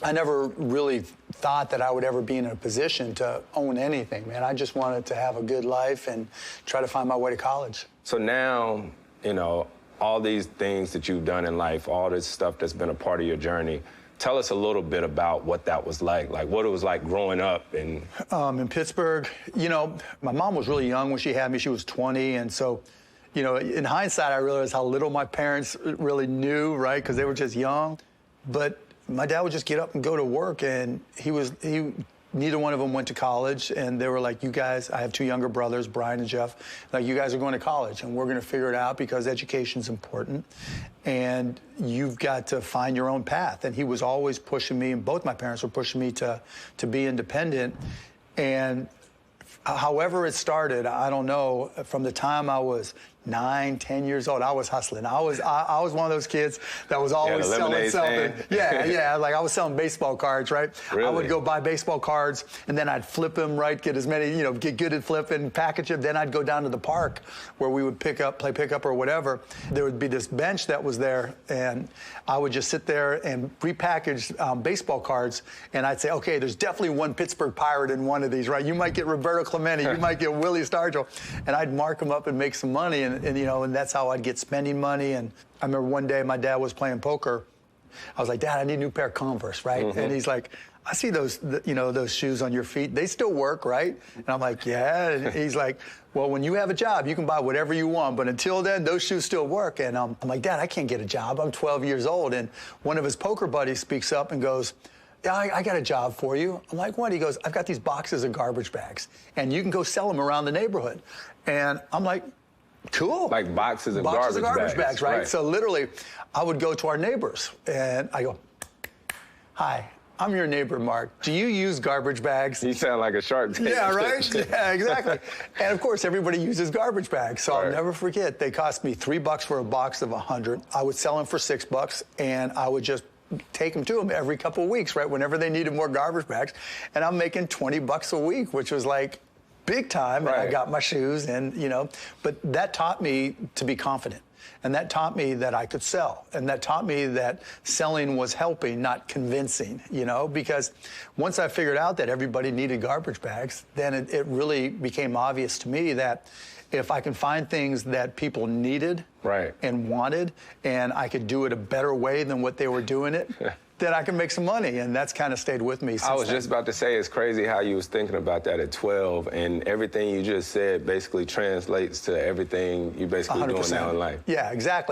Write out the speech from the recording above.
I never really thought that I would ever be in a position to own anything, man. I just wanted to have a good life and try to find my way to college. So now, you know, all these things that you've done in life, all this stuff that's been a part of your journey, tell us a little bit about what that was like what it was like growing up in Pittsburgh. You know, my mom was really young when she had me. She was 20, and so, you know, in hindsight, I realized how little my parents really knew, right? Because they were just young. But my dad would just get up and go to work, and neither one of them went to college, and they were like, you guys, I have two younger brothers, Brian and Jeff, like, you guys are going to college, and we're going to figure it out because education's important, and you've got to find your own path. And he was always pushing me, and both my parents were pushing me to be independent. And however it started, I don't know, from the time I was 9, 10 years old, I was hustling. I was one of those kids that was always selling something. Yeah, like I was selling baseball cards, right? Really? I would go buy baseball cards, and then I'd flip them, right? Get as many, you know, get good at flipping, package them. Then I'd go down to the park where we would play pickup or whatever. There would be this bench that was there, and I would just sit there and repackage baseball cards, and I'd say, okay, there's definitely one Pittsburgh Pirate in one of these, right? You might get Roberto Clemente, you might get Willie Stargell, and I'd mark them up and make some money, and you know, and that's how I'd get spending money. And I remember one day my dad was playing poker. I was like, Dad, I need a new pair of Converse, right? Mm-hmm. And he's like, I see those, you know, those shoes on your feet. They still work, right? And I'm like, yeah. And he's like, well, when you have a job, you can buy whatever you want. But until then, those shoes still work. And I'm like, Dad, I can't get a job. I'm 12 years old. And one of his poker buddies speaks up and goes, yeah, I got a job for you. I'm like, what? He goes, I've got these boxes of garbage bags, and you can go sell them around the neighborhood. And I'm like, cool. Like boxes of garbage bags, right? Right? So literally, I would go to our neighbors, and I go, hi, I'm your neighbor, Mark. Do you use garbage bags? You sound like a Shark Tank. Yeah, right? Yeah, exactly. And of course, everybody uses garbage bags. So I'll never forget, they cost me $3 for a box of 100. I would sell them for $6, and I would just take them to them every couple of weeks, right? Whenever they needed more garbage bags. And I'm making $20 a week, which was like big time. Right. And I got my shoes, and, you know, but that taught me to be confident. And that taught me that I could sell. And that taught me that selling was helping, not convincing, you know, because once I figured out that everybody needed garbage bags, then it really became obvious to me that if I can find things that people needed and wanted, and I could do it a better way than what they were doing it, then I can make some money. And that's kind of stayed with me since I was then. just about to say, it's crazy how you was thinking about that at 12, and everything you just said basically translates to everything you basically 100%. doing now in life. Yeah, exactly.